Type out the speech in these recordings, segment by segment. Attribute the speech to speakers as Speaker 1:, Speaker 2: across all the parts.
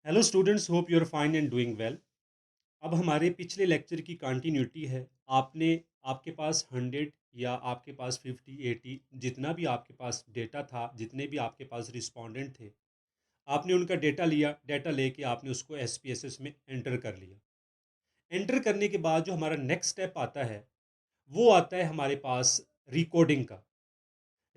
Speaker 1: Hello students, hope you are fine and doing well. अब हमारे पिछले लेक्चर की कंटिन्यूटी है। आपने आपके पास 100 या आपके पास 50 80 जितना भी आपके पास डेटा था, जितने भी आपके पास रिस्पोंडेंट थे, आपने उनका डेटा लिया। डेटा लेके आपने उसको एसपीएसएस में एंटर कर लिया। एंटर करने के बाद जो हमारा नेक्स्ट स्टेप आता है वो आता है हमारे पास रिकॉर्डिंग का।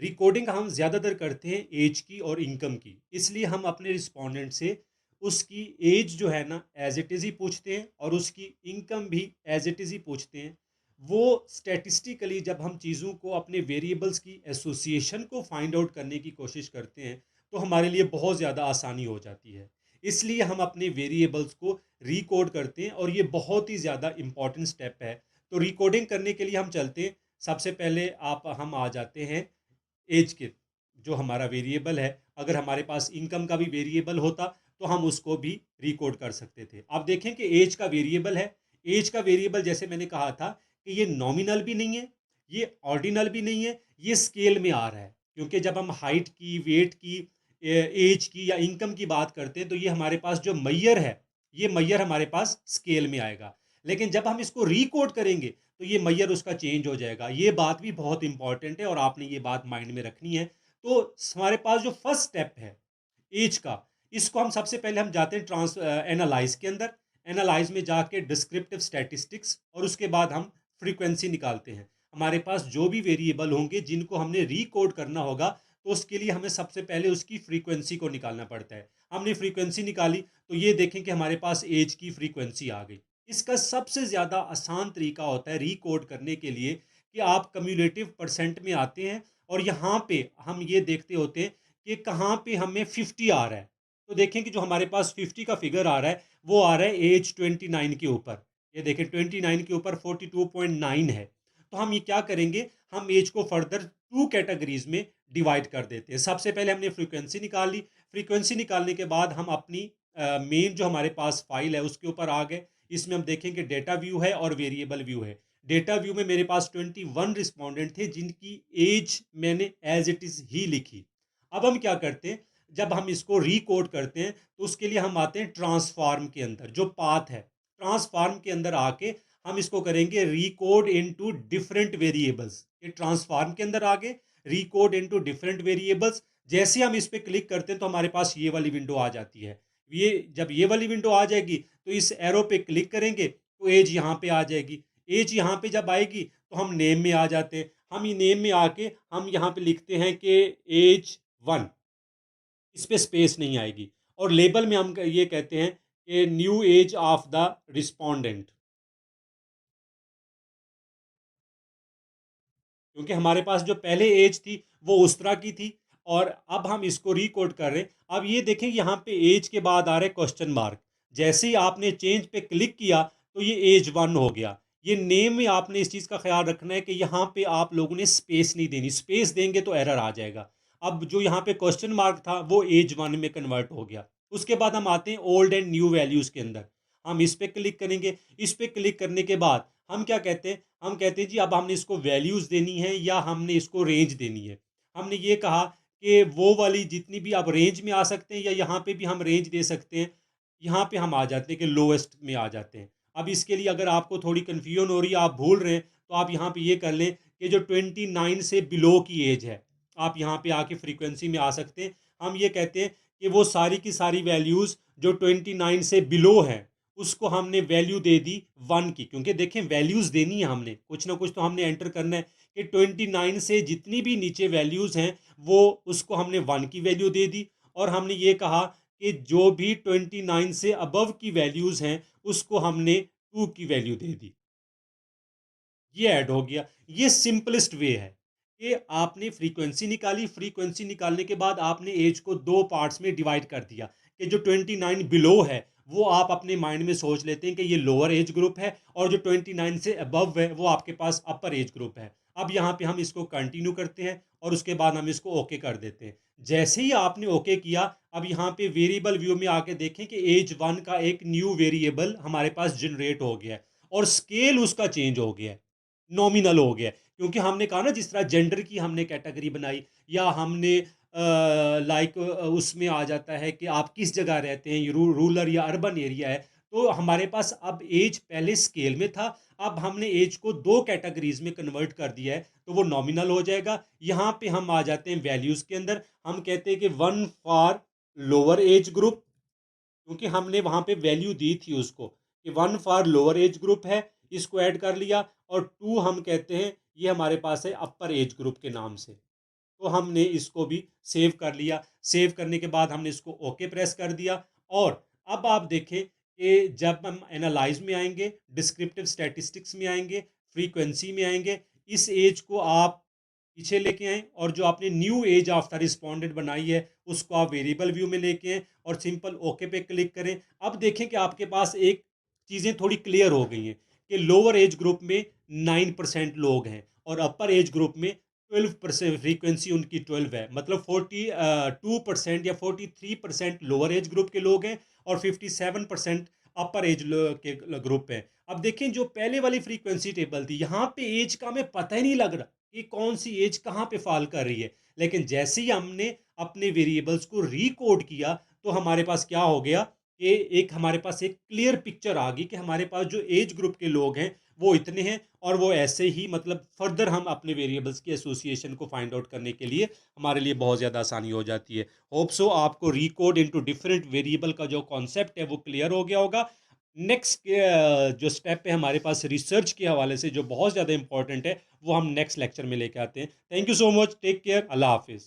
Speaker 1: रिकॉर्डिंग हम ज़्यादातर करते हैं एज की और इनकम की, इसलिए हम अपने रिस्पोंडेंट से उसकी एज जो है ना एज इट इज़ ही पूछते हैं और उसकी इनकम भी एज इट इज़ ही पूछते हैं। वो स्टैटिस्टिकली जब हम चीज़ों को अपने वेरिएबल्स की एसोसिएशन को फाइंड आउट करने की कोशिश करते हैं तो हमारे लिए बहुत ज़्यादा आसानी हो जाती है। इसलिए हम अपने वेरिएबल्स को रिकॉर्ड करते हैं और ये बहुत ही ज़्यादा इंपॉर्टेंट स्टेप है। तो रिकॉर्डिंग करने के लिए हम चलते हैं। सबसे पहले हम आ जाते हैं एज के, जो हमारा वेरिएबल है। अगर हमारे पास इनकम का भी वेरिएबल होता तो हम उसको भी रिकॉर्ड कर सकते थे। अब देखें कि एज का वेरिएबल है। एज का वेरिएबल जैसे मैंने कहा था कि ये नॉमिनल भी नहीं है, ये ऑर्डिनल भी नहीं है, ये स्केल में आ रहा है। क्योंकि जब हम हाइट की, वेट की, एज की या इनकम की बात करते हैं तो ये हमारे पास जो मैयर है, ये मैयर हमारे पास स्केल में आएगा। लेकिन जब हम इसको रिकोड करेंगे तो ये मैयर उसका चेंज हो जाएगा। ये बात भी बहुत इंपॉर्टेंट है और आपने ये बात माइंड में रखनी है। तो हमारे पास जो फर्स्ट स्टेप है एज का, इसको हम सबसे पहले हम जाते हैं ट्रांस एनालाइज के अंदर। एनालाइज में जाके डिस्क्रिप्टिव स्टैटिस्टिक्स और उसके बाद हम फ्रीक्वेंसी निकालते हैं। हमारे पास जो भी वेरिएबल होंगे जिनको हमने रिकोड करना होगा तो उसके लिए हमें सबसे पहले उसकी फ्रीक्वेंसी को निकालना पड़ता है। हमने फ्रीक्वेंसी निकाली तो ये देखें कि हमारे पास एज की फ्रीक्वेंसी आ गई। इसका सबसे ज़्यादा आसान तरीका होता है रिकोड करने के लिए कि आप कम्युलेटिव परसेंट में आते हैं और यहाँ पे हम ये देखते होते हैं कि कहाँ पे हमें 50 आ रहा है। तो देखें कि जो हमारे पास 50 का फिगर आ रहा है वो आ रहा है एज 29 के ऊपर। ये देखें 29 के ऊपर 42.9 है। तो हम ये क्या करेंगे, हम एज को फर्दर टू कैटेगरीज में डिवाइड कर देते हैं। सबसे पहले हमने फ्रीक्वेंसी निकाल ली। फ्रीक्वेंसी निकालने के बाद हम अपनी मेन जो हमारे पास फाइल है उसके ऊपर आ गए। इसमें हम देखेंगे डेटा व्यू है और वेरिएबल व्यू है। डेटा व्यू में मेरे पास 21 रिस्पोंडेंट थे जिनकी एज मैंने एज इट इज ही लिखी। अब हम क्या करते हैं, जब हम इसको रिकोड करते हैं तो उसके लिए हम आते हैं ट्रांसफॉर्म के अंदर। जो पाथ है, ट्रांसफॉर्म के अंदर आके हम इसको करेंगे रिकोड इनटू डिफरेंट वेरिएबल्स। ये ट्रांसफॉर्म के अंदर आगे रिकोड इनटू डिफरेंट वेरिएबल्स। जैसे हम इस पर क्लिक करते हैं तो हमारे पास ये वाली विंडो आ जाती है। ये जब ये वाली विंडो आ जाएगी तो इस एरो पे क्लिक करेंगे तो एज यहाँ पे आ जाएगी। एज यहाँ पे जब आएगी तो हम नेम में आ जाते हैं। हम ये नेम में आके हम यहाँ पे लिखते हैं कि एज 1। इस पे स्पेस नहीं आएगी। और लेबल में हम ये कहते हैं कि new age of the respondent, क्योंकि हमारे पास जो पहले एज थी वो उस तरह की थी और अब हम इसको रिकोड कर रहे हैं। अब ये देखें यहाँ पे एज के बाद आ रहा है क्वेश्चन मार्क। जैसे ही आपने चेंज पे क्लिक किया तो ये एज 1 हो गया। ये नेम में आपने इस चीज़ का ख्याल रखना है कि यहाँ पे आप लोगों ने स्पेस नहीं देनी। स्पेस देंगे तो एरर आ जाएगा। अब जो यहाँ पे क्वेश्चन मार्क था वो एज 1 में कन्वर्ट हो गया। उसके बाद हम आते हैं ओल्ड एंड न्यू वैल्यूज़ के अंदर। हम इस पर क्लिक करेंगे। इस पर क्लिक करने के बाद हम क्या कहते हैं, हम कहते हैं जी अब हमने इसको वैल्यूज़ देनी है या हमने इसको रेंज देनी है। हमने ये कहा कि वो वाली जितनी भी आप रेंज में आ सकते हैं या यहाँ पे भी हम रेंज दे सकते हैं। यहाँ पे हम आ जाते हैं कि लोएस्ट में आ जाते हैं। अब इसके लिए अगर आपको थोड़ी कन्फ्यूजन हो रही है, आप भूल रहे हैं, तो आप यहाँ पे ये कर लें कि जो 29 से बिलो की एज है, आप यहाँ पे आके फ्रीक्वेंसी में आ सकते हैं। हम ये कहते हैं कि वो सारी की सारी वैल्यूज़ जो 29 से बिलो है उसको हमने वैल्यू दे दी 1 की। क्योंकि देखें वैल्यूज़ देनी है, हमने कुछ ना कुछ तो हमने एंटर करना है कि 29 से जितनी भी नीचे वैल्यूज़ हैं वो उसको हमने 1 की वैल्यू दे दी। और हमने ये कहा कि जो भी 29 से अबव की वैल्यूज़ हैं उसको हमने 2 की वैल्यू दे दी। ये ऐड हो गया। ये सिंपलेस्ट वे है कि आपने फ्रीक्वेंसी निकाली। फ्रीक्वेंसी निकालने के बाद आपने एज को दो पार्ट्स में डिवाइड कर दिया कि जो 29 बिलो है वो आप अपने माइंड में सोच लेते हैं कि ये लोअर एज ग्रुप है और जो 29 से अबव है वो आपके पास अपर एज ग्रुप है। अब यहाँ पे हम इसको कंटिन्यू करते हैं और उसके बाद हम इसको ओके कर देते हैं। जैसे ही आपने ओके किया, अब यहाँ पे वेरिएबल व्यू में आके देखें कि एज 1 का एक न्यू वेरिएबल हमारे पास जनरेट हो गया है और स्केल उसका चेंज हो गया है, नॉमिनल हो गया। क्योंकि हमने कहा ना, जिस तरह जेंडर की हमने कैटेगरी बनाई या हमने लाइक उसमें आ जाता है कि आप किस जगह रहते हैं, रूरल या अर्बन एरिया है। तो हमारे पास अब एज पहले स्केल में था, अब हमने एज को दो कैटेगरीज में कन्वर्ट कर दिया है, तो वो नॉमिनल हो जाएगा। यहाँ पे हम आ जाते हैं वैल्यूज के अंदर, हम कहते हैं कि 1 फॉर लोअर एज ग्रुप, क्योंकि हमने वहां पे वैल्यू दी थी उसको कि 1 फॉर लोअर एज ग्रुप है, इसको ऐड कर लिया। और 2 हम कहते हैं ये हमारे पास है अपर एज ग्रुप के नाम से, तो हमने इसको भी सेव कर लिया। सेव करने के बाद हमने इसको ओके प्रेस कर दिया। और अब आप देखें कि जब हम एनालाइज में आएंगे, डिस्क्रिप्टिव स्टैटिस्टिक्स में आएंगे, फ्रीक्वेंसी में आएंगे, इस एज को आप पीछे लेके आए और जो आपने new age of the respondent बनाई है उसको आप वेरिएबल व्यू में लेके आए और सिंपल ओके पे क्लिक करें। अब देखें कि आपके पास एक चीज़ें थोड़ी क्लियर हो गई हैं कि लोअर एज ग्रुप में 9% लोग हैं और अपर एज ग्रुप में 12%, फ्रीक्वेंसी उनकी 12 है, मतलब 42% या 43% लोअर एज ग्रुप के लोग हैं और 57% अपर एज के ग्रुप हैं। अब देखें जो पहले वाली फ्रीक्वेंसी टेबल थी, यहाँ पे एज का हमें पता ही नहीं लग रहा कि कौन सी एज कहाँ पे फॉल कर रही है। लेकिन जैसे ही हमने अपने वेरिएबल्स को रिकोड किया तो हमारे पास क्या हो गया कि एक हमारे पास एक क्लियर पिक्चर आ गई कि हमारे पास जो एज ग्रुप के लोग हैं वो इतने हैं। और वो ऐसे ही मतलब फर्दर हम अपने वेरिएबल्स की एसोसिएशन को फाइंड आउट करने के लिए हमारे लिए बहुत ज़्यादा आसानी हो जाती है। होप सो आपको रिकोड इनटू डिफरेंट वेरिएबल का जो कॉन्सेप्ट है वो क्लियर हो गया होगा। नेक्स्ट जो स्टेप है हमारे पास रिसर्च के हवाले से जो बहुत ज़्यादा इंपॉर्टेंट है वो हम नेक्स्ट लेक्चर में लेके आते हैं। Thank you so much, take care, Allah हाफिज़।